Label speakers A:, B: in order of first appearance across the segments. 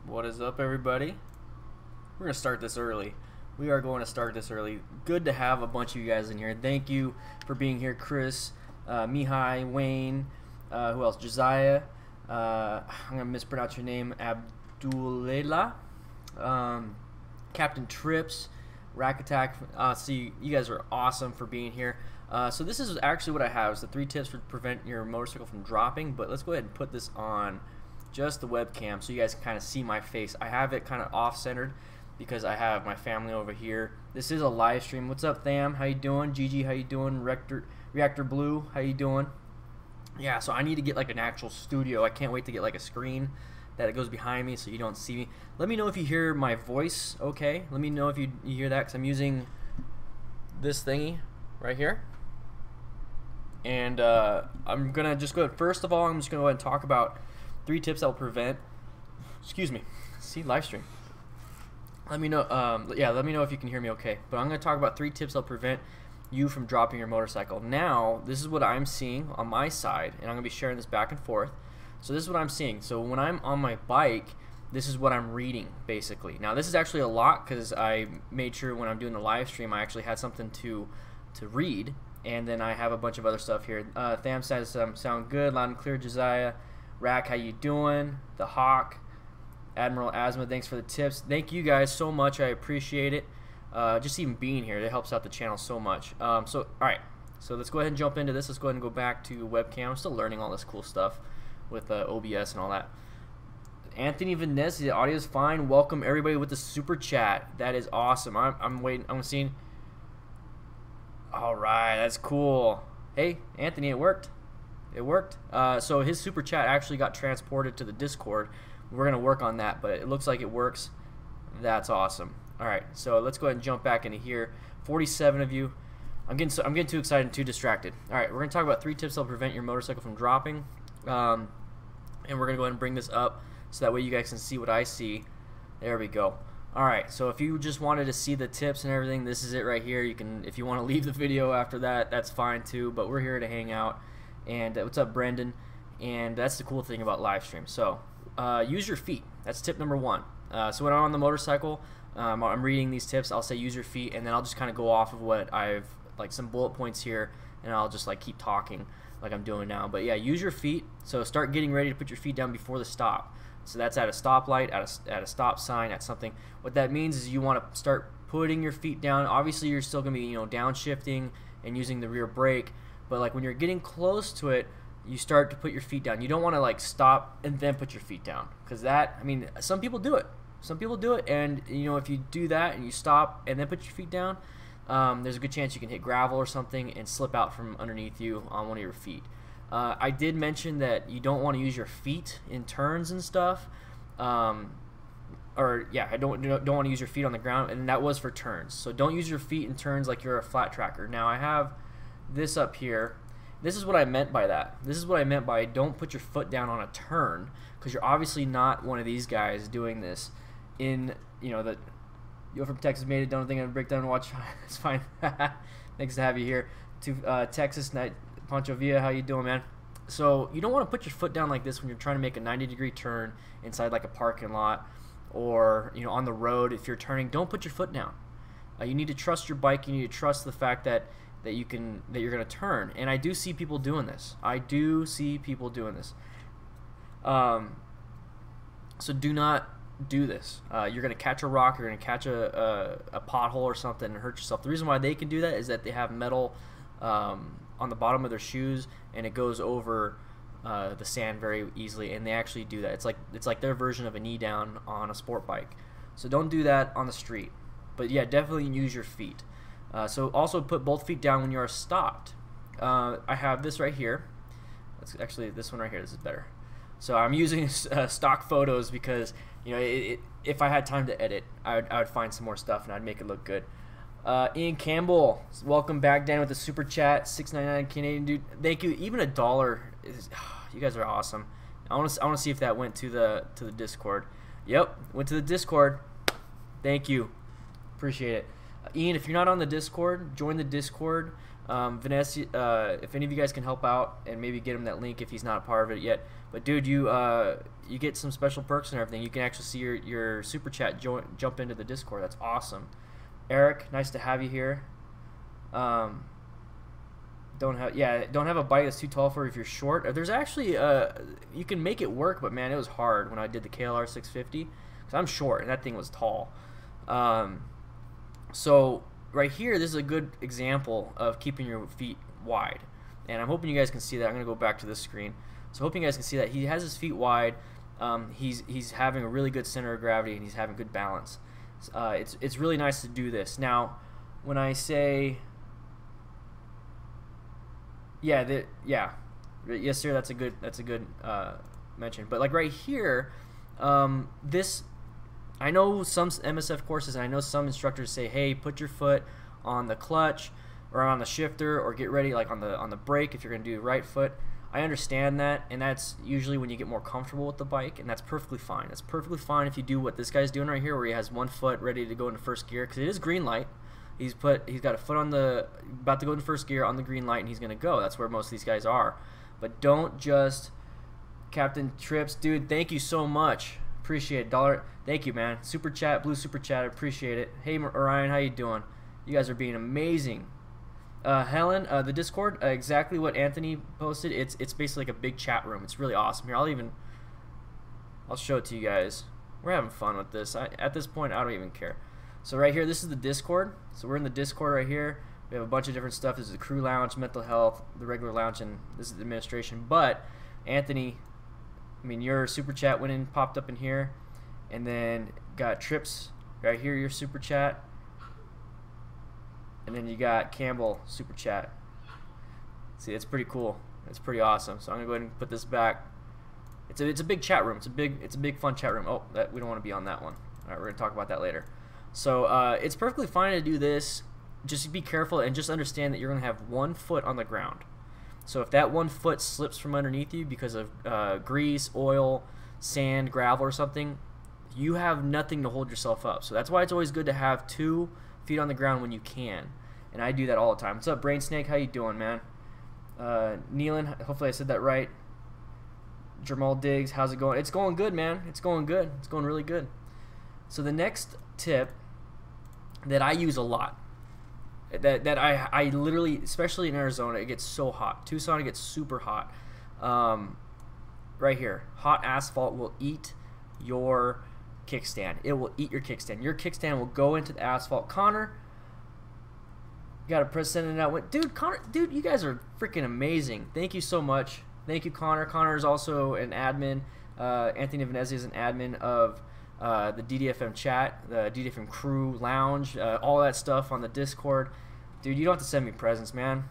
A: What is up, everybody? We're gonna start this early. We are going to start this early. Good to have a bunch of you guys in here. Thank you for being here, Chris, Mihai, Wayne, who else? Josiah. I'm gonna mispronounce your name. Abdullela, Captain Trips, RAKK Attack. See, you guys are awesome for being here. So this is actually what I have. It's the 3 tips for prevent your motorcycle from dropping. But let's go ahead and put this on just the webcam so you guys can kind of see my face. I have it kind of off-centered because I have my family over here. This is a live stream. What's up, Tham? How you doing? Gigi, how you doing? Reactor Blue, how you doing? Yeah, so I need to get like an actual studio. I can't wait to get like a screen that goes behind me so you don't see me. Let me know if you hear my voice okay. Let me know if you hear that, because I'm using this thingy right here. And I'm going to just go ahead. First of all, I'm just going to go ahead and talk about 3 tips that will prevent, excuse me, see, live stream. Let me know, yeah, let me know if you can hear me okay. But I'm going to talk about 3 tips that will prevent you from dropping your motorcycle. Now, this is what I'm seeing on my side, and I'm going to be sharing this back and forth. So this is what I'm seeing. So when I'm on my bike, this is what I'm reading, basically. Now, this is actually a lot because I made sure when I'm doing the live stream, I actually had something to read. And then I have a bunch of other stuff here. Tham says, sound good, loud and clear. Josiah, RAKK, how you doing? The Hawk, Admiral Asma, thanks for the tips. Thank you guys so much. I appreciate it. Just even being here, it helps out the channel so much. So, all right. So let's go ahead and jump into this. Let's go ahead and go back to webcam. I'm still learning all this cool stuff with OBS and all that. Anthony Venezia, the audio is fine. Welcome everybody with the super chat. That is awesome. I'm waiting. I'm seeing. All right, that's cool. Hey, Anthony, it worked. It worked. So his super chat actually got transported to the Discord. We're gonna work on that, but it looks like it works. That's awesome. All right, so let's go ahead and jump back into here. 47 of you. I'm getting too excited and too distracted. All right, we're gonna talk about 3 tips that'll prevent your motorcycle from dropping, and we're gonna go ahead and bring this up so that way you guys can see what I see. There we go. All right, so if you just wanted to see the tips and everything, this is it right here. You can, if you want to leave the video after that, that's fine too. But we're here to hang out. And what's up, Brendan? And that's the cool thing about live stream. So use your feet. That's tip number 1. So when I'm on the motorcycle, I'm reading these tips. I'll say use your feet, and then I'll just kind of go off of what I've, like some bullet points here, and I'll just like keep talking like I'm doing now. But yeah, use your feet. So start getting ready to put your feet down before the stop. So that's at a stoplight, at a stop sign, at something. What that means is you want to start putting your feet down. Obviously, you're still gonna be, downshifting and using the rear brake. But like when you're getting close to it, you start to put your feet down. You don't want to like stop and then put your feet down, because that, I mean, some people do it. Some people do it, and if you do that and you stop and then put your feet down, there's a good chance you can hit gravel or something and slip out from underneath you on one of your feet. I did mention that you don't want to use your feet in turns and stuff, or yeah, I don't want to use your feet on the ground, and that was for turns. So don't use your feet in turns like you're a flat tracker. Now I have this up here. This is what I meant by that. This is what I meant by don't put your foot down on a turn, because you're obviously not one of these guys doing this in, that you're from Texas, made it, don't think I'm break down and watch. It's fine. Thanks to have you here. To Texas Night. Pancho Villa, how you doing, man? So you don't want to put your foot down like this when you're trying to make a 90-degree turn inside like a parking lot, or on the road. If you're turning, don't put your foot down. You need to trust your bike. You need to trust the fact that you're going to turn. And I do see people doing this. I do see people doing this. So do not do this. You're going to catch a rock. You're going to catch a pothole or something and hurt yourself. The reason why they can do that is that they have metal on the bottom of their shoes, and it goes over the sand very easily, and they actually do that. It's like their version of a knee down on a sport bike. So don't do that on the street. But yeah, definitely use your feet. So also put both feet down when you are stopped. I have this right here. Let's actually, this one right here. This is better. So I'm using stock photos because if I had time to edit, I would find some more stuff and I'd make it look good. Ian Campbell, welcome back. Dan with the super chat, 6.99 Canadian, dude. Thank you. Even $1 is. You guys are awesome. I want to see if that went to the Discord. Yep, went to the Discord. Thank you. Appreciate it. Ian, if you're not on the Discord, join the Discord. Venezia, if any of you guys can help out and maybe get him that link if he's not a part of it yet. But dude, you get some special perks and everything. You can actually see your super chat jump into the Discord. That's awesome. Eric, nice to have you here. Don't have a bike that's too tall for if you're short. There's actually you can make it work, but man, it was hard when I did the KLR 650 because I'm short and that thing was tall. So right here, this is a good example of keeping your feet wide, and I'm hoping you guys can see that. I'm gonna go back to this screen. So hoping you guys can see that he has his feet wide. He's having a really good center of gravity and he's having good balance. It's really nice to do this. Now, when I say yes sir, that's a good mention. But like right here, this, I know some MSF courses and I know some instructors say, hey, put your foot on the clutch or on the shifter, or get ready like on the brake if you're gonna do right foot. I understand that, and that's usually when you get more comfortable with the bike, and that's perfectly fine. It's perfectly fine if you do what this guy's doing right here, where he has one foot ready to go into first gear, because it is green light. He's got a foot on about to go into first gear on the green light, and he's gonna go. That's where most of these guys are. But don't just Captain Trips, dude. Thank you so much. Appreciate it. Thank you, man. Super chat, blue super chat. I appreciate it. Hey, Orion, how you doing? You guys are being amazing. Helen, the Discord, exactly what Anthony posted. It's basically like a big chat room. It's really awesome. Here, I'll show it to you guys. We're having fun with this. At this point, I don't even care. So right here, this is the Discord. So we're in the Discord right here. We have a bunch of different stuff. This is the crew lounge, mental health, the regular lounge, and this is the administration. But Anthony, I mean, your super chat went in, popped up in here, and then got Trips right here, your super chat. And then you got Campbell super chat. See, it's pretty cool. It's pretty awesome. So I'm gonna go ahead and put this back. It's a big chat room. It's a big fun chat room. Oh, we don't want to be on that one. All right, we're gonna talk about that later. So it's perfectly fine to do this. Just be careful and just understand that you're gonna have one foot on the ground. So if that one foot slips from underneath you because of grease, oil, sand, gravel, or something, you have nothing to hold yourself up. So that's why it's always good to have 2 feet on the ground when you can, and I do that all the time. What's up, Brain Snake? How you doing, man? Neelan, hopefully I said that right. Jamal Diggs, how's it going? It's going good, man. It's going good. It's going really good. So the next tip that I use a lot, that I literally, especially in Arizona, it gets so hot. Tucson, it gets super hot. Right here, hot asphalt will eat your kickstand. It will eat your kickstand. Your kickstand will go into the asphalt. Connor, you gotta press send it out. Dude, Connor, dude, you guys are freaking amazing. Thank you so much. Thank you, Connor. Connor is also an admin. Anthony Venezia is an admin of the DDFM chat, the DDFM crew lounge, all that stuff on the Discord. Dude, you don't have to send me presents, man.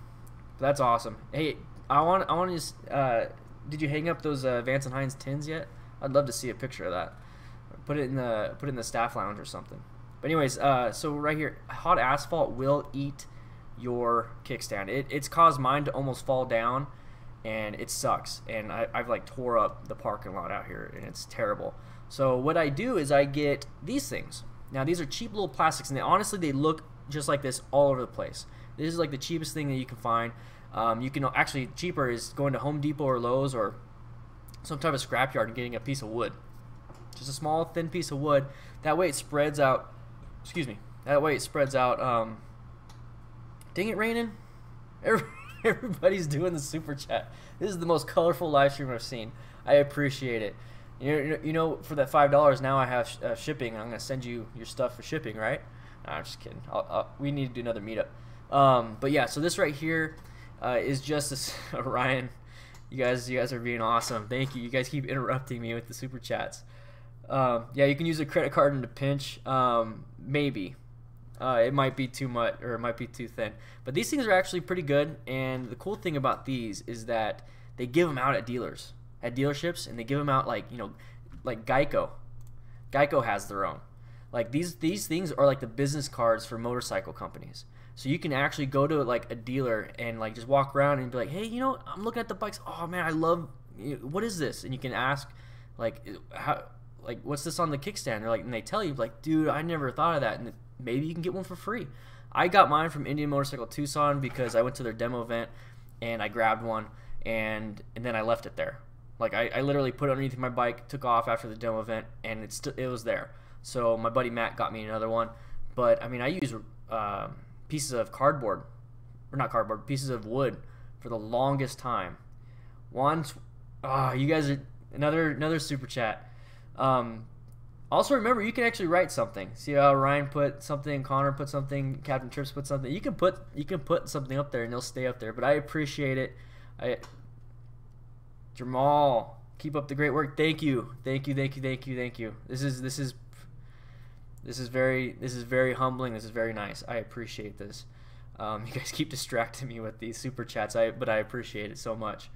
A: That's awesome. Hey, I want to. Did you hang up those Vance and Hines tins yet? I'd love to see a picture of that. Put it in the staff lounge or something. But anyways, so right here, hot asphalt will eat your kickstand. It's caused mine to almost fall down, and it sucks. And I've like tore up the parking lot out here, and it's terrible. So what I do is I get these things. Now these are cheap little plastics, and honestly they look just like this all over the place. This is like the cheapest thing that you can find. You can actually, cheaper is going to Home Depot or Lowe's or some type of scrapyard and getting a piece of wood. Just a small thin piece of wood. That way it spreads out. Excuse me. That way it spreads out. Dang it, Raynin. Everybody's doing the super chat. This is the most colorful live stream I've seen. I appreciate it. You know, for that $5 now I have shipping, and I'm gonna send you your stuff for shipping, right? Nah, I'm just kidding. We need to do another meetup. But yeah, so this right here is just this. Ryan, you guys are being awesome. Thank you. You guys keep interrupting me with the super chats. Yeah, you can use a credit card in a pinch. Maybe. It might be too much, or it might be too thin. But these things are actually pretty good, and the cool thing about these is that they give them out at dealerships, and they give them out like, you know, like Geico. Geico has their own. Like these things are like the business cards for motorcycle companies. So you can actually go to like a dealer and like just walk around and be like, hey, you know, I'm looking at the bikes. Oh man, I love. What is this? And you can ask, like, how, like, what's this on the kickstand? They're like, and they tell you, like, dude, I never thought of that, and maybe you can get one for free. I got mine from Indian Motorcycle Tucson because I went to their demo event and I grabbed one, and then I left it there. Like I literally put it underneath my bike, took off after the demo event, and it was there. So my buddy Matt got me another one. But I mean, I use pieces of cardboard, or not cardboard, pieces of wood for the longest time. You guys are another super chat. Also remember, you can actually write something. See how Ryan put something, Connor put something, Captain Trips put something. You can put something up there and it'll stay up there. But I appreciate it. Jamal, keep up the great work. Thank you. This is very humbling. This is very nice. I appreciate this. You guys keep distracting me with these super chats, but I appreciate it so much.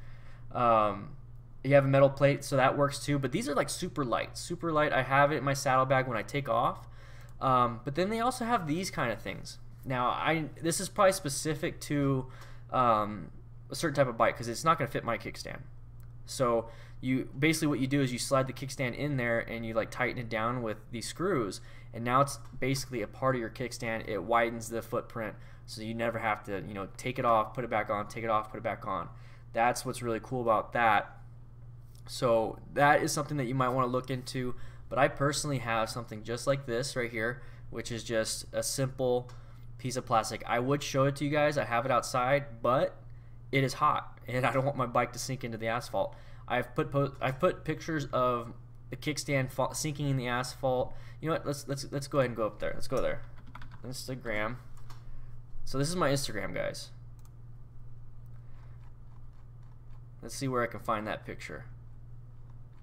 A: You have a metal plate, so that works too. But these are like super light. Super light. I have it in my saddlebag when I take off. But then they also have these kind of things. Now, this is probably specific to a certain type of bike because it's not going to fit my kickstand. So basically what you do is you slide the kickstand in there and you like tighten it down with these screws, and now it's basically a part of your kickstand. It widens the footprint, so you never have to take it off, put it back on, take it off, put it back on. That's what's really cool about that. So that is something that you might want to look into. But I personally have something just like this right here, which is just a simple piece of plastic. I would show it to you guys. I have it outside, but it is hot, and I don't want my bike to sink into the asphalt. I've put pictures of the kickstand sinking in the asphalt. You know what? Let's go ahead and go up there. Let's go there. Instagram. So this is my Instagram, guys. Let's see where I can find that picture.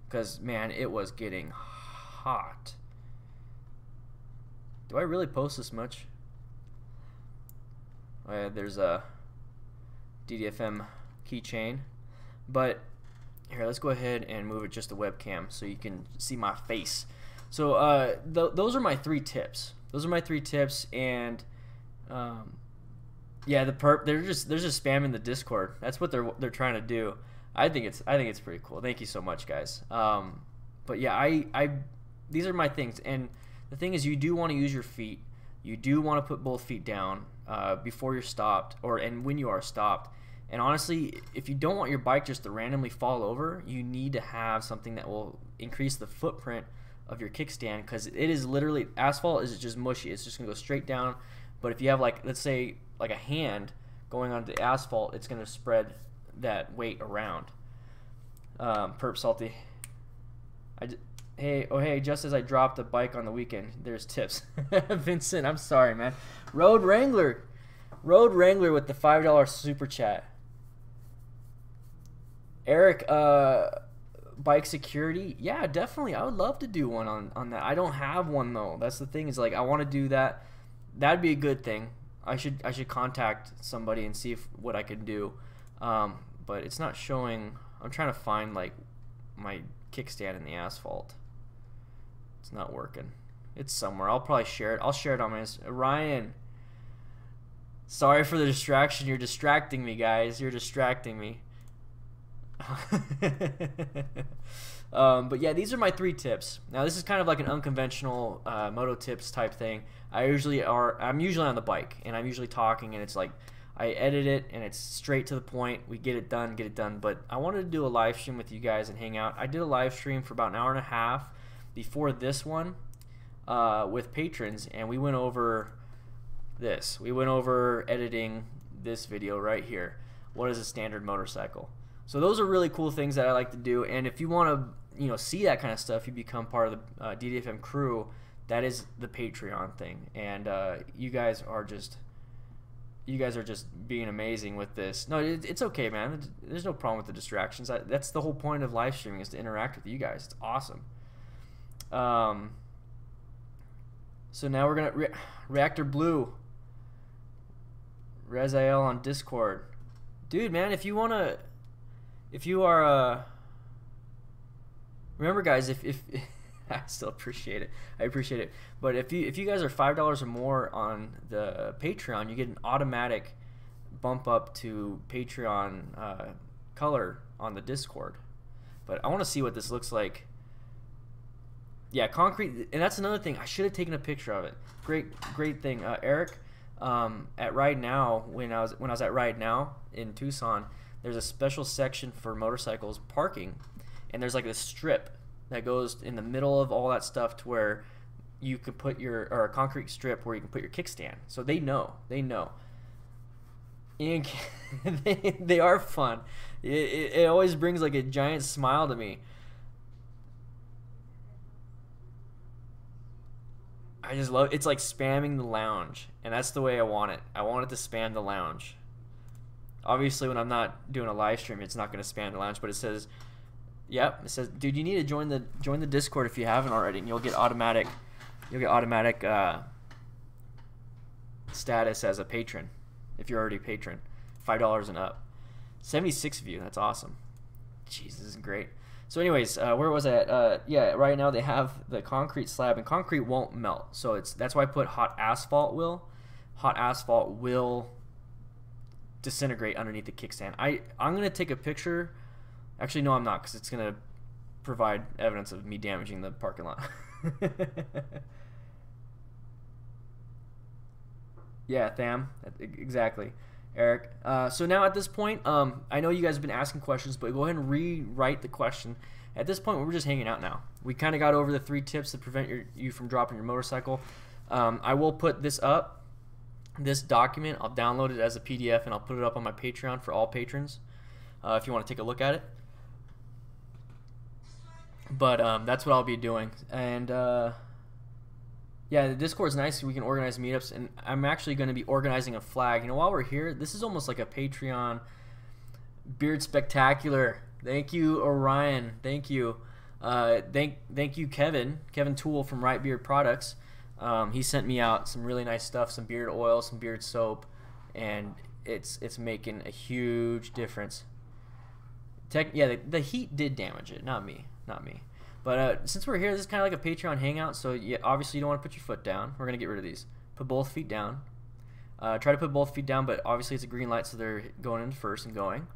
A: Because, man, it was getting hot. Do I really post this much? Oh, yeah, there's a DDFM keychain. But, here, let's go ahead and move it just to webcam so you can see my face. So, those are my 3 tips. Those are my 3 tips, and, yeah, they're just spamming the Discord. That's what they're trying to do. I think it's pretty cool. Thank you so much, guys. But yeah, these are my things. And the thing is, you do want to use your feet. You do want to put both feet down before you're stopped, and when you are stopped. And honestly, if you don't want your bike just to randomly fall over, you need to have something that will increase the footprint of your kickstand, because it is literally, asphalt is just mushy. It's just gonna go straight down. But if you have, like, let's say like a hand going onto the asphalt, it's gonna spread that weight around. Perp Salty. Hey, just as I dropped a bike on the weekend, there's tips. Vincent, I'm sorry, man. Road Wrangler with the $5 super chat. Eric, bike security, yeah, definitely. I would love to do one on that. I don't have one though. That's the thing, is like I want to do that. That'd be a good thing. I should contact somebody and see what I can do. But it's not showing. I'm trying to find like my kickstand in the asphalt. It's not working. It's somewhere. I'll probably share it. I'll share it on my Ryan. Sorry for the distraction. You're distracting me, guys. You're distracting me. But yeah, these are my 3 tips. Now this is kind of like an unconventional moto tips type thing. I'm usually on the bike, and I'm usually talking, and it's like I edit it and it's straight to the point. We get it done. But I wanted to do a live stream with you guys and hang out. I did a live stream for about an hour and a half before this one with patrons, and we went over this. We went over editing this video right here. What is a standard motorcycle? So those are really cool things that I like to do. And if you want to, see that kind of stuff, you become part of the DDFM crew. That is the Patreon thing, and you guys are just being amazing with this. No, it's okay, man. There's no problem with the distractions. That's the whole point of live streaming, is to interact with you guys. It's awesome. So now we're gonna Reactor Blue, REVZILLA on Discord, dude, man. If you are remember, guys, if I still appreciate it. I appreciate it. But if you guys are $5 or more on the Patreon, you get an automatic bump up to Patreon color on the Discord. But I want to see what this looks like. Yeah, concrete, and that's another thing. I should have taken a picture of it. Great thing, Eric. at Ride Now, when I was at Ride Now in Tucson, there's a special section for motorcycles parking, and there's like this strip that goes in the middle of all that stuff to where you can put your, or a concrete strip where you can put your kickstand. So they know. And they are fun. It always brings like a giant smile to me. I just love, it's like spamming the lounge, and that's the way I want it. I want it to spam the lounge. Obviously, when I'm not doing a live stream, it's not going to spam the lounge, but it says, yep, it says, dude, you need to join the Discord if you haven't already, and you'll get automatic status as a patron if you're already a patron. $5 and up. 76 of you, that's awesome. Jeez, this is great. So anyways, where was I at? Yeah, right now they have the concrete slab, and concrete won't melt. So that's why I put hot asphalt will. Hot asphalt will disintegrate underneath the kickstand. I'm going to take a picture. Actually, no, I'm not, because it's going to provide evidence of me damaging the parking lot. Yeah, Tham, exactly. Eric. So now at this point, I know you guys have been asking questions, but go ahead and rewrite the question. At this point, we're just hanging out now. We kind of got over the 3 tips to prevent you from dropping your motorcycle. I will put this up, this document. I'll download it as a PDF, and I'll put it up on my Patreon for all patrons if you want to take a look at it. But that's what I'll be doing. And yeah, the Discord's nice. We can organize meetups, and I'm actually going to be organizing a flag. You know, while we're here, this is almost like a Patreon beard spectacular. Thank you, Orion. Thank you. Thank you, Kevin Toole from Right Beard Products. He sent me out some really nice stuff, some beard oil, some beard soap, and it's making a huge difference. Yeah, the heat did damage it, not me. But since we're here, this is kind of like a Patreon hangout, so yeah, obviously you don't want to put your foot down. We're going to get rid of these. Put both feet down. Try to put both feet down, but obviously it's a green light, so they're going in first and going.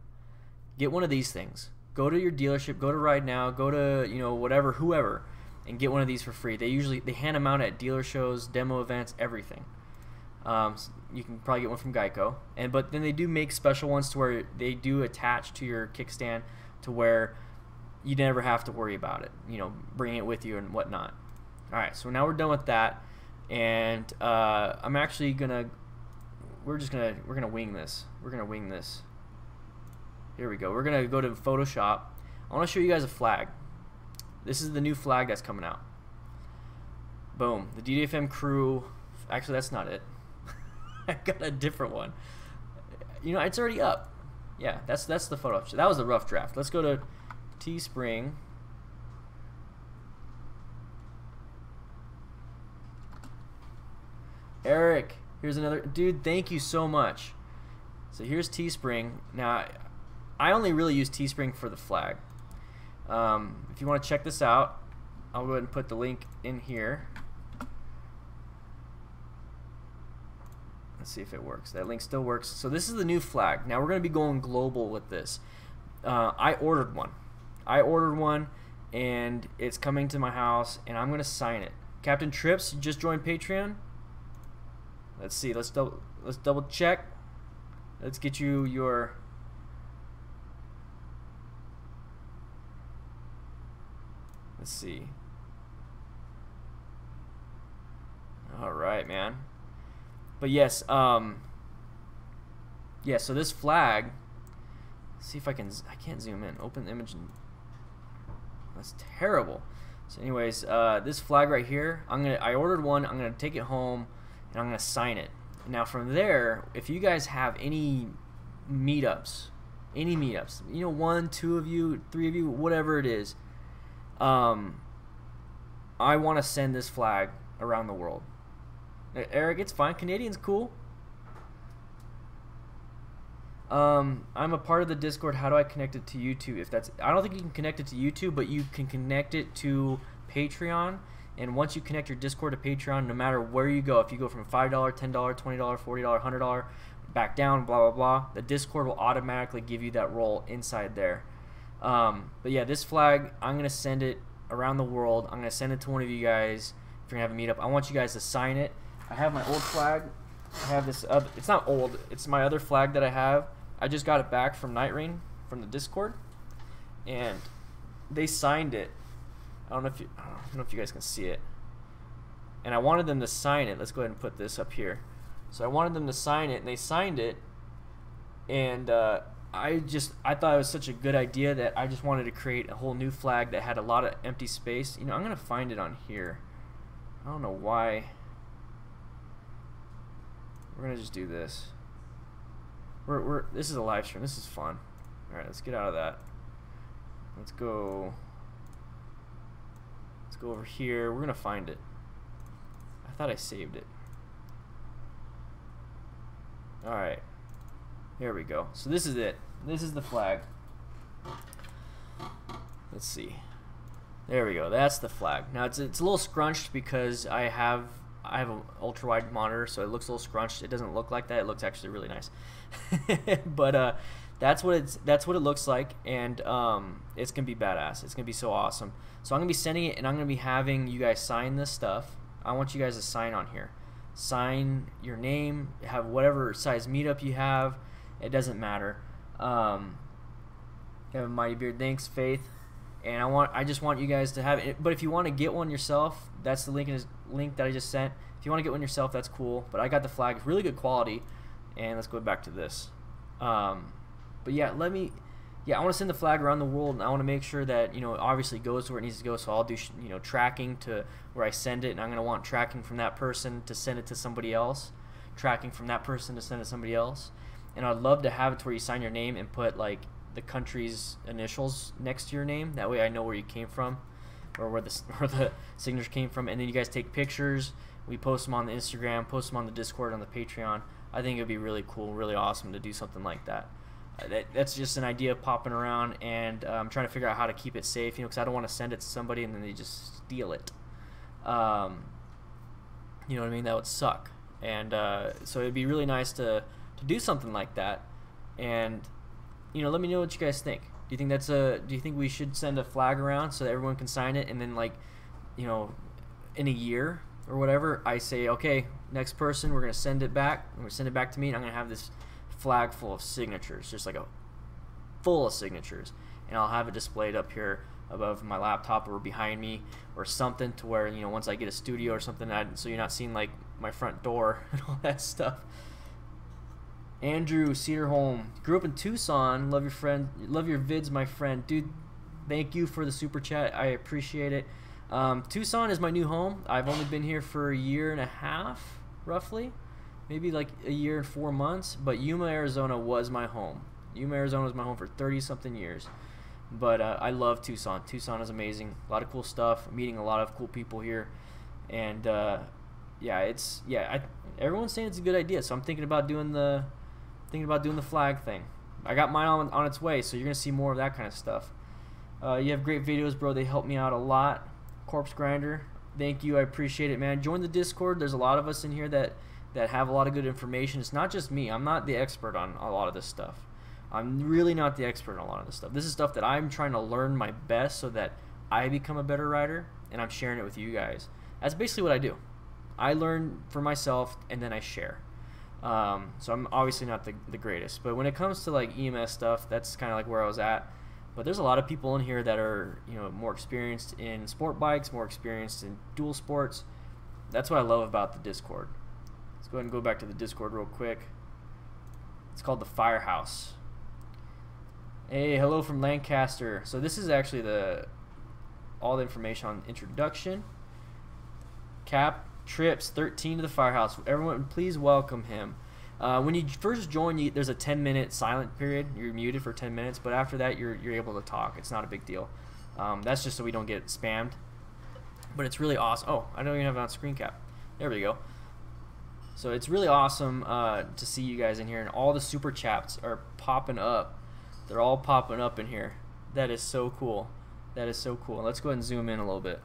A: Get one of these things. Go to your dealership, go to Ride Now, go to, you know, whatever, whoever, and get one of these for free. They hand them out at dealer shows, demo events, everything. So you can probably get one from Geico. But then they do make special ones to where they do attach to your kickstand to where you never have to worry about it, you know, bringing it with you and whatnot. All right, so now we're done with that, and I'm actually we're gonna wing this. Here we go. We're gonna go to Photoshop. I want to show you guys a flag. This is the new flag that's coming out. Boom, the DDFM crew. Actually, that's not it. I got a different one. You know, it's already up. Yeah, that's the photo. That was the rough draft. Let's go to Teespring. Eric, here's another dude. Thank you so much. So here's Teespring. Now, I only really use Teespring for the flag. If you want to check this out, I'll go ahead and put the link in here. Let's see if it works. That link still works. So this is the new flag. Now we're going to be going global with this. I ordered one, and it's coming to my house, and I'm going to sign it. Captain Trips, you just joined Patreon. Let's see. Let's double check. Let's get you your. Let's see. All right, man. But yes, yeah. So this flag. Let's see if I can't zoom in. Open the image. That's terrible. So, anyways, this flag right here. I ordered one. I'm gonna take it home, and I'm gonna sign it. Now from there, if you guys have any meetups, you know, 1, 2 of you, 3 of you, whatever it is, I want to send this flag around the world. Eric, it's fine. Canadian's cool. I'm a part of the Discord. How do I connect it to YouTube? I don't think you can connect it to YouTube, but you can connect it to Patreon. And once you connect your Discord to Patreon, no matter where you go, if you go from $5, $10, $20, $40, $100, back down, blah, blah, blah, the Discord will automatically give you that role inside there. But yeah, this flag, I'm going to send it around the world. I'm going to send it to one of you guys if you're going to have a meetup. I want you guys to sign it. I have my old flag. I have this other, it's not old, it's my other flag that I have. I just got it back from Night Rain from the Discord, and they signed it. I don't know if you guys can see it. And I wanted them to sign it. Let's go ahead and put this up here. So I wanted them to sign it, and they signed it. And I thought it was such a good idea that I just wanted to create a whole new flag that had a lot of empty space. You know, I'm gonna find it on here. I don't know why. We're gonna just do this. This is a live stream. This is fun. All right, let's get out of that. Let's go over here. We're gonna find it. I thought I saved it. All right, here we go. So this is it. This is the flag. Let's see. There we go. That's the flag. Now it's a little scrunched because I have an ultra wide monitor, so it looks a little scrunched. It doesn't look like that. It looks actually really nice. But that's what it looks like, and it's gonna be badass. It's gonna be so awesome. So I'm gonna be sending it, and I'm gonna be having you guys sign this stuff. I want you guys to sign on here. Sign your name, have whatever size meetup you have. It doesn't matter. Have a Mighty Beard, thanks, Faith. And I just want you guys to have it. But if you want to get one yourself, that's the link that I just sent. If you want to get one yourself, that's cool. But I got the flag, really good quality. And let's go back to this. But yeah, I want to send the flag around the world, and I want to make sure that, you know, it obviously goes to where it needs to go. So I'll do, you know, tracking to where I send it, and I'm going to want tracking from that person to send it to somebody else, tracking from that person to send it to somebody else. And I'd love to have it to where you sign your name and put like the country's initials next to your name. That way I know where you came from, or where the signature came from. And then you guys take pictures. We post them on the Instagram, post them on the Discord, on the Patreon. I think it'd be really cool, really awesome to do something like that. That's just an idea popping around, and I'm trying to figure out how to keep it safe, you know, because I don't want to send it to somebody and then they just steal it. You know what I mean? That would suck. And so it'd be really nice to do something like that. And, you know, let me know what you guys think. Do you think we should send a flag around so that everyone can sign it, and then, like, you know, in a year or whatever, I say, okay, next person, we're gonna send it back. We're gonna send it back to me, and I'm gonna have this flag full of signatures, just like full of signatures, and I'll have it displayed up here above my laptop or behind me or something, to where, you know, once I get a studio or something, so you're not seeing like my front door and all that stuff. Andrew Cedarholm, grew up in Tucson. Love your vids, my friend. Dude, thank you for the super chat. I appreciate it. Tucson is my new home. I've only been here for a year and a half, roughly. Maybe like a year and 4 months. But Yuma, Arizona was my home. Yuma, Arizona was my home for 30-something years. But I love Tucson. Tucson is amazing. A lot of cool stuff. I'm meeting a lot of cool people here. And everyone's saying it's a good idea. So I'm thinking about doing the flag thing. I got mine on its way, so you're gonna see more of that kind of stuff. You have great videos, bro. They help me out a lot. Corpse Grinder, thank you. I appreciate it, man. Join the Discord. There's a lot of us in here that have a lot of good information. It's not just me. I'm not the expert on a lot of this stuff. I'm really not the expert on a lot of this stuff. This is stuff that I'm trying to learn my best so that I become a better writer, and I'm sharing it with you guys. That's basically what I do. I learn for myself, and then I share. So I'm obviously not the greatest, but when it comes to like EMS stuff, that's kind of like where I was at. But there's a lot of people in here that are, you know, more experienced in sport bikes, more experienced in dual sports. That's what I love about the Discord. Let's go ahead and go back to the Discord real quick. It's called the Firehouse. Hey, hello from Lancaster. So this is actually all the information on introduction. Cap Trips 13 to the Firehouse. Everyone, please welcome him. When you first join, there's a 10-minute silent period. You're muted for 10 minutes, but after that, you're able to talk. It's not a big deal. That's just so we don't get spammed. But it's really awesome. Oh, I don't even have it on screen cap. There we go. So it's really awesome to see you guys in here, and all the super chats are popping up. They're all popping up in here. That is so cool. That is so cool. Let's go ahead and zoom in a little bit.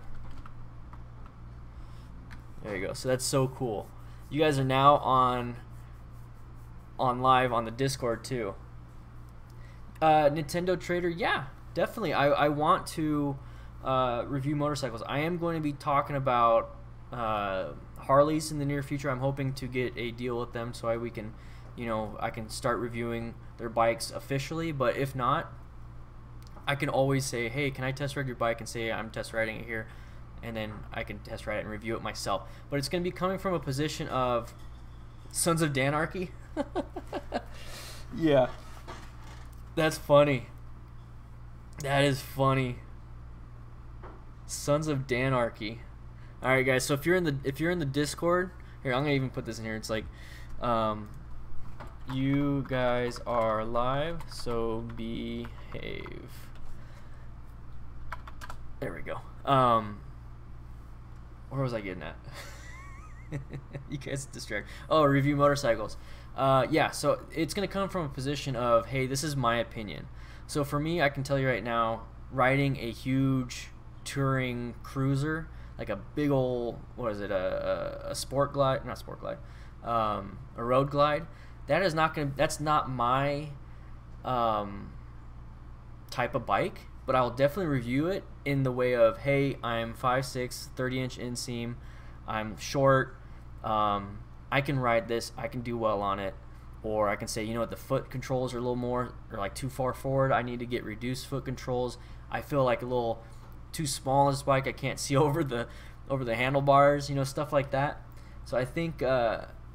A: There you go. So that's so cool. You guys are now on live on the Discord too. Nintendo Trader, yeah, definitely. I want to review motorcycles. I am going to be talking about Harleys in the near future. I'm hoping to get a deal with them so we can, I can start reviewing their bikes officially. But if not, I can always say, hey, can I test ride your bike, and say I'm test riding it here, and then I can test ride it and review it myself. But it's going to be coming from a position of Sons of Danarchy. Yeah, that's funny. That is funny. Sons of Danarchy. All right, guys. So if you're in the Discord, here, I'm gonna even put this in here. It's like, you guys are live, so behave. There we go. Where was I getting at? You guys distract. Oh, review motorcycles. Yeah, so it's going to come from a position of, hey, this is my opinion. So for me, I can tell you right now, riding a huge touring cruiser, like a big old, what is it, a sport glide, not sport glide, a road glide, that's not my type of bike, but I'll definitely review it in the way of, hey, I'm 5'6", 30-inch inseam, I'm short, I can ride this, I can do well on it. Or I can say, you know what, the foot controls are a little more, or like too far forward, I need to get reduced foot controls. I feel like a little too small on this bike, I can't see over the handlebars, stuff like that. So I think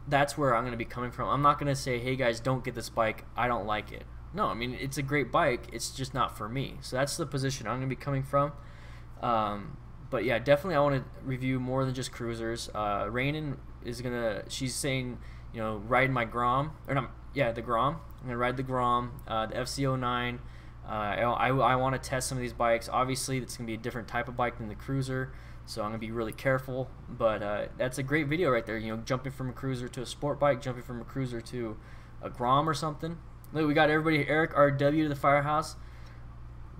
A: that's where I'm going to be coming from. I'm not going to say, hey guys, don't get this bike, I don't like it. No, I mean, it's a great bike, it's just not for me. So that's the position I'm going to be coming from. But yeah, definitely I want to review more than just cruisers. Raynin is she's saying, ride my Grom, or not, yeah, the Grom. I'm gonna ride the Grom, the FC09. I want to test some of these bikes. Obviously, it's gonna be a different type of bike than the cruiser, so I'm gonna be really careful. But that's a great video right there. Jumping from a cruiser to a sport bike, jumping from a cruiser to a Grom or something. Look, we got everybody. Eric RW to the Firehouse.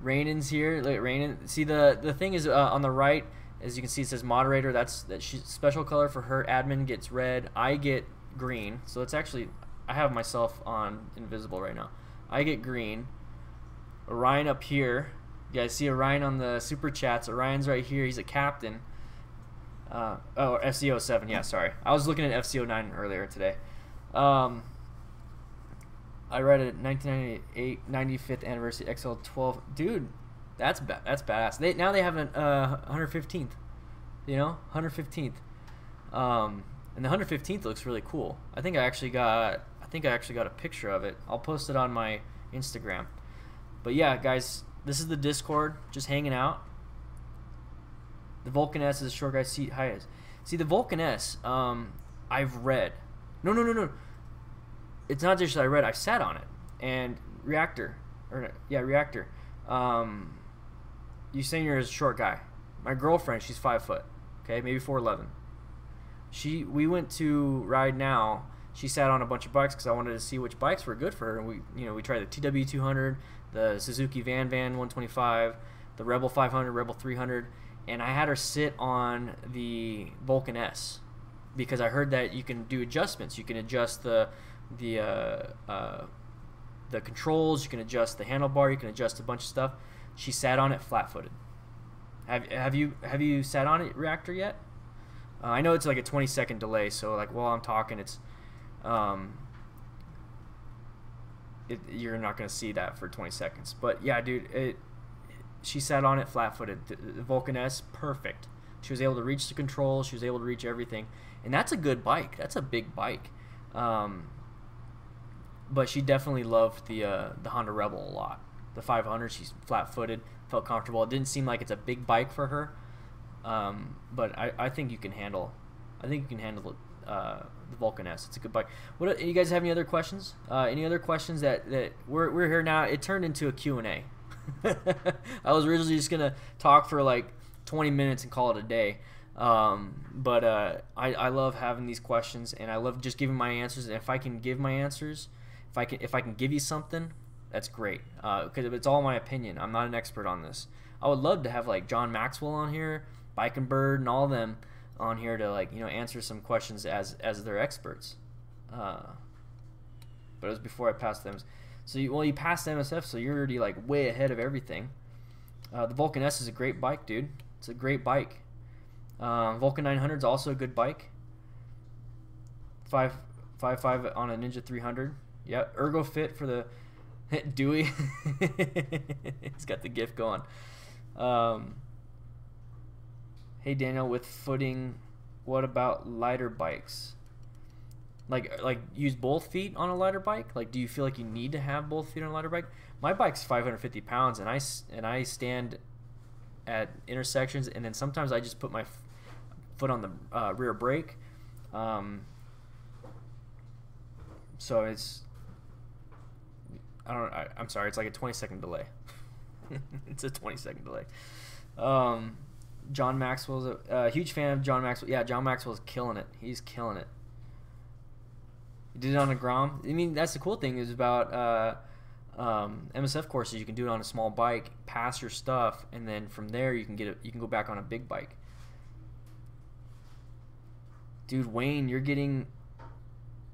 A: Raynin's here. Look at Raynin. See, the thing is on the right, as you can see, it says moderator. That's special color for her. Admin gets red. I get green. So it's actually, I have myself on invisible right now. I get green. Orion up here. You guys see Orion on the super chats. Orion's right here. He's a captain. Oh, FC07. Yeah, sorry. I was looking at FC09 earlier today. I read it 1998 95th anniversary XL12. Dude, that's badass. Now they have an 115th. 115th. And the 115th looks really cool. I think I actually got a picture of it. I'll post it on my Instagram. But yeah, guys, this is the Discord, just hanging out. The Vulcan S is a short guy seat height. See, the Vulcan S, I've read. No. It's not just that I read. I sat on it. And Reactor. You saying you're a short guy. My girlfriend, she's 5 foot. Okay, maybe 4'11". We went to Ride Now. She sat on a bunch of bikes because I wanted to see which bikes were good for her. And we tried the TW200, the Suzuki Van 125, the Rebel 500, Rebel 300, and I had her sit on the Vulcan S because I heard that you can do adjustments. You can adjust the controls. You can adjust the handlebar. You can adjust a bunch of stuff. She sat on it flat-footed. Have you sat on it, Reactor, yet? I know it's like a 20-second delay, so like while I'm talking, it's you're not gonna see that for 20 seconds. But yeah, dude, she sat on it flat-footed. The Vulcan S, perfect. She was able to reach the controls. She was able to reach everything, and that's a good bike. That's a big bike. But she definitely loved the Honda Rebel a lot. The 500, she's flat-footed, felt comfortable. It didn't seem like it's a big bike for her, but I think you can handle. I think you can handle the Vulcan S. It's a good bike. What you guys have any other questions? Any other questions that we're here now? It turned into a Q&A. I was originally just gonna talk for like 20 minutes and call it a day. But I love having these questions, and I love just giving my answers. And if I can give my answers, if I can give you something, that's great. Because it's all my opinion. I'm not an expert on this. I would love to have like John Maxwell on here, Bike and Bird, and all of them on here to answer some questions as their experts. But it was before I passed them. So you passed MSF, so you're already like way ahead of everything. The Vulcan S is a great bike, dude. It's a great bike. Vulcan 900 is also a good bike. 5.5 on a Ninja 300. Yep, ergo fit for the Dewey. He's got the GIF going. Hey Daniel, with footing, what about lighter bikes? Like use both feet on a lighter bike? Like, do you feel like you need to have both feet on a lighter bike? My bike's 550 pounds, and I stand at intersections, and then sometimes I just put my foot on the rear brake. So it's, I'm sorry, it's like a 20-second delay. It's a 20-second delay. John Maxwell's a huge fan of John Maxwell. Yeah, John Maxwell's killing it. He's killing it. He did it on a Grom. I mean, that's the cool thing is about MSF courses. You can do it on a small bike, pass your stuff, and then from there you can go back on a big bike. Dude, Wayne, you're getting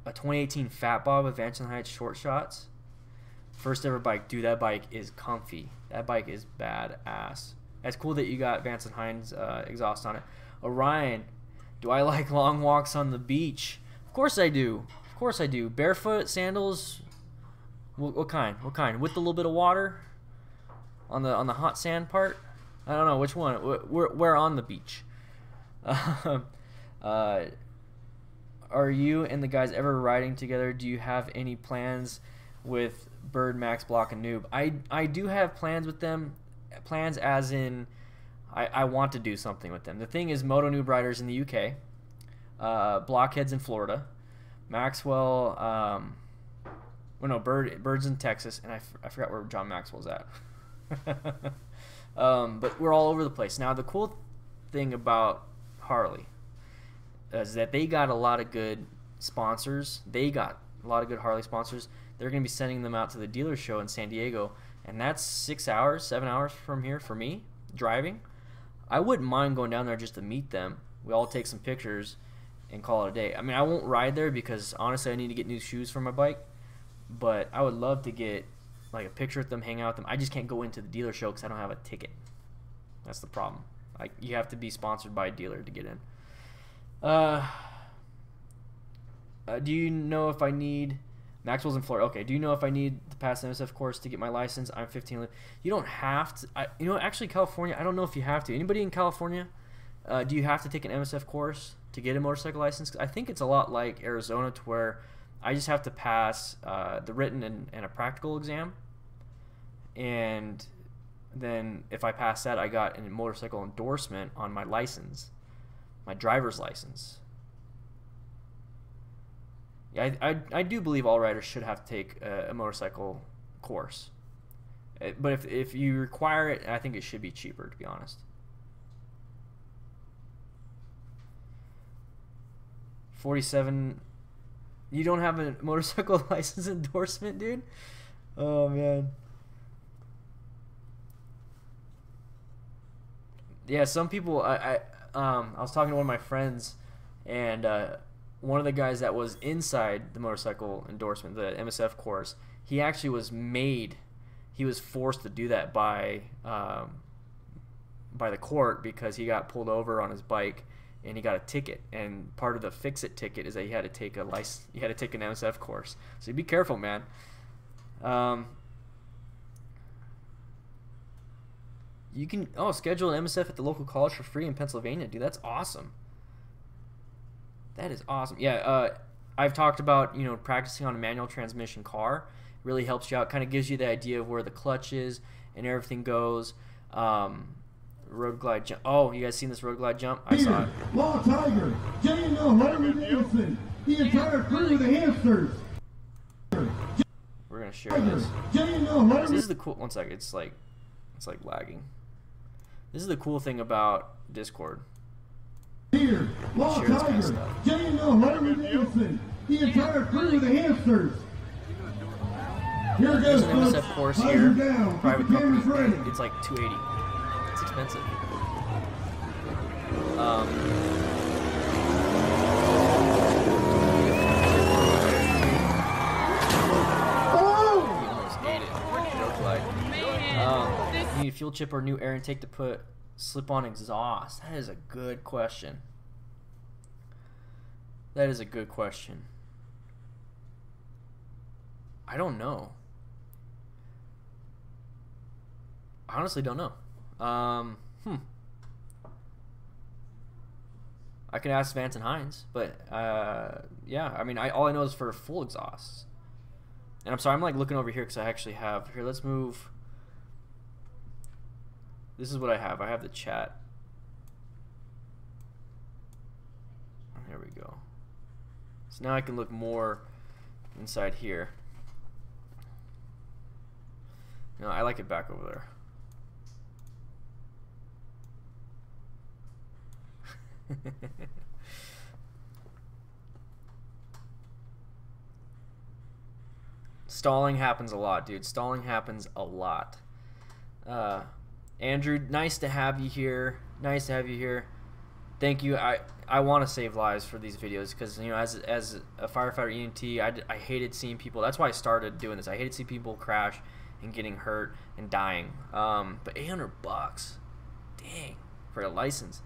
A: a 2018 Fat Bob Advanced Heights short shots. First ever bike. Dude, that bike is comfy. That bike is badass. It's cool that you got Vance & Hines exhaust on it. Orion, do I like long walks on the beach? Of course I do. Of course I do. Barefoot, sandals. What kind? What kind? With a little bit of water on the hot sand part. I don't know which one. Where on the beach? Are you and the guys ever riding together? Do you have any plans with Bird, Max, Block, and Noob? I do have plans with them. Plans as in I want to do something with them. The thing is, Moto Noob riders in the UK, Blockheads in Florida, Maxwell, well, no, Bird's in Texas, and I forgot where John Maxwell's at. But we're all over the place. Now, the cool thing about Harley is that they got a lot of good sponsors. They got a lot of good Harley sponsors. They're going to be sending them out to the dealer show in San Diego, and that's 6 hours, 7 hours from here for me, driving. I wouldn't mind going down there just to meet them. We all take some pictures and call it a day. I mean, I won't ride there because, honestly, I need to get new shoes for my bike, but I would love to get like a picture with them, hang out with them. I just can't go into the dealer show because I don't have a ticket. That's the problem. You have to be sponsored by a dealer to get in. Do you know if I need... Maxwell's in Florida. Okay, do you know if I need to pass the MSF course to get my license? I'm 15. You don't have to. You know, actually, California, I don't know if you have to. Anybody in California, do you have to take an MSF course to get a motorcycle license? 'Cause I think it's a lot like Arizona, to where I just have to pass the written and a practical exam. And then if I pass that, I got a motorcycle endorsement on my license, my driver's license. Yeah, I do believe all riders should have to take a motorcycle course. But if you require it, I think it should be cheaper, to be honest. 47. You don't have a motorcycle license endorsement, dude? Oh, man. Yeah, some people... I was talking to one of my friends, and... one of the guys that was inside the motorcycle endorsement, the MSF course, he actually was forced to do that by the court because he got pulled over on his bike and he got a ticket. And part of the fix-it ticket is that he had to take an MSF course. So be careful, man. You can schedule an MSF at the local college for free in Pennsylvania, dude. That's awesome. That is awesome. Yeah, I've talked about, practicing on a manual transmission car. It really helps you out. Kind of gives you the idea of where the clutch is and everything goes. Road glide jump. Oh, you guys seen this road glide jump? I saw it.
B: Law Tiger, JNO, the entire crew of the hamsters.
A: We're gonna share this. This is the cool. One second. It's like lagging. This is the cool thing about Discord.
B: Here, Law Tiger, JNO, the entire crew of the hamsters. Here goes,
A: there's an MSF course here, private company. It's like $280. It's expensive. You almost ate it. You need a fuel chip or new air intake to put slip-on exhaust. That is a good question. That is a good question. I don't know. I honestly don't know. I can ask Vance and Hines, but yeah, I mean, all I know is for full exhausts. And I'm sorry, I'm like looking over here because I actually have here. Let's move. This is what I have. I have the chat. There we go. So now I can look more inside here. No, I like it back over there. Stalling happens a lot, dude. Stalling happens a lot. Andrew, nice to have you here. Nice to have you here. Thank you. I want to save lives for these videos because, you know, as a firefighter EMT, I hated seeing people. That's why I started doing this. I hated seeing people crash and getting hurt and dying. But $800, dang, for a license.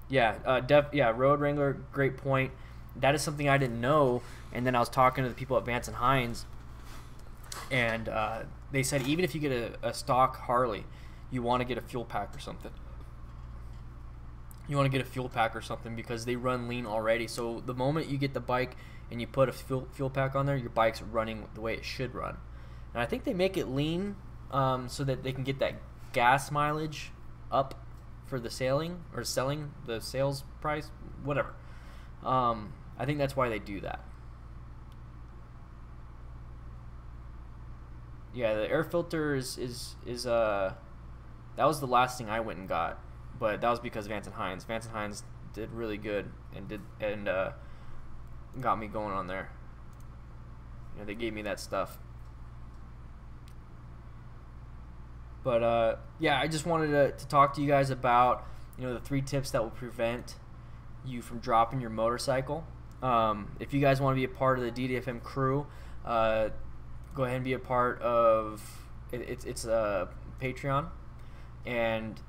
A: Yeah, yeah, Road Wrangler, great point. That is something I didn't know, and then I was talking to the people at Vance and Hines, and they said even if you get a stock Harley, you want to get a fuel pack or something. You want to get a fuel pack or something because they run lean already. So the moment you get the bike and you put a fuel pack on there, your bike's running the way it should run. And I think they make it lean so that they can get that gas mileage up for the selling the sales price, whatever. I think that's why they do that. Yeah, the air filter is that was the last thing I went and got, but that was because Vance and Hines. Vance and Hines did really good and got me going on there. You know, they gave me that stuff. But yeah, I just wanted to talk to you guys about, you know, the 3 tips that will prevent you from dropping your motorcycle. If you guys want to be a part of the DDFM crew, go ahead and be a part of it's a Patreon, and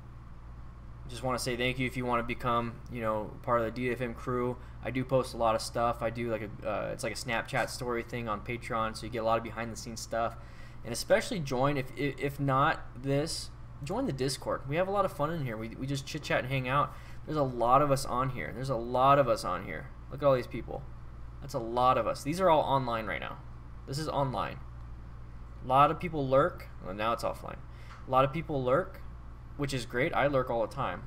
A: just want to say thank you if you want to become, you know, part of the DDFM crew. I do post a lot of stuff. I do like it's like a Snapchat story thing on Patreon, so you get a lot of behind the scenes stuff. And especially join, if not this, join the Discord. We have a lot of fun in here. We just chit chat and hang out. There's a lot of us on here. There's a lot of us on here. Look at all these people. That's a lot of us. These are all online right now. This is online. A lot of people lurk. Well, now it's offline. A lot of people lurk, which is great. I lurk all the time.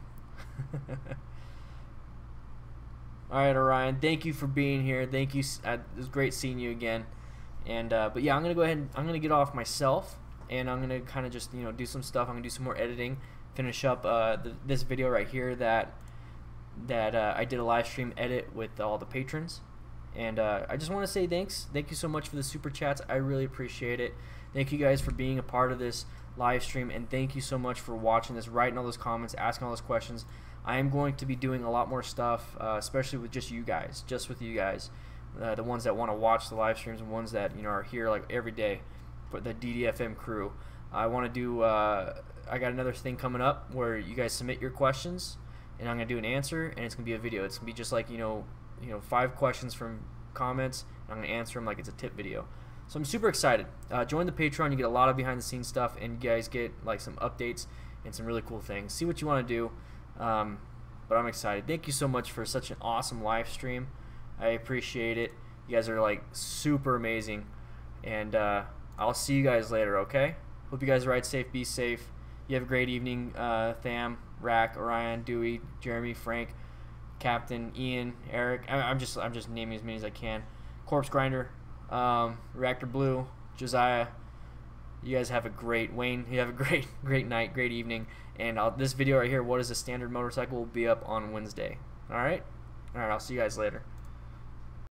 A: All right, Orion. Thank you for being here. Thank you. It was great seeing you again. And but yeah, I'm gonna go ahead and I'm gonna get off myself, and I'm gonna kind of just, you know, do some stuff. I'm gonna do some more editing, finish up this video right here that I did a live stream edit with all the patrons. And I just want to say thanks. Thank you so much for the super chats. I really appreciate it. Thank you guys for being a part of this live stream, and thank you so much for watching this, writing all those comments, asking all those questions. I am going to be doing a lot more stuff, especially with just you guys, the ones that want to watch the live streams and ones that, you know, are here like every day for the DDFM crew. I want to do I got another thing coming up where you guys submit your questions, and I'm gonna do an answer, and it's gonna be a video. It's gonna be just like, you know 5 questions from comments, and I'm gonna answer them like it's a tip video. So I'm super excited. Join the Patreon. You get a lot of behind the scenes stuff, and you guys get like some updates and some really cool things. See what you want to do, but I'm excited. Thank you so much for such an awesome live stream. I appreciate it. You guys are like super amazing, and I'll see you guys later. Okay? Hope you guys ride safe, be safe. You have a great evening, Tham, RAKK, Orion, Dewey, Jeremy, Frank, Captain, Ian, Eric. I'm just naming as many as I can. Corpse Grinder, Reactor Blue, Josiah. You guys have a great Wayne. You have a great night, great evening. And this video right here, what is a standard motorcycle, will be up on Wednesday. All right. I'll see you guys later.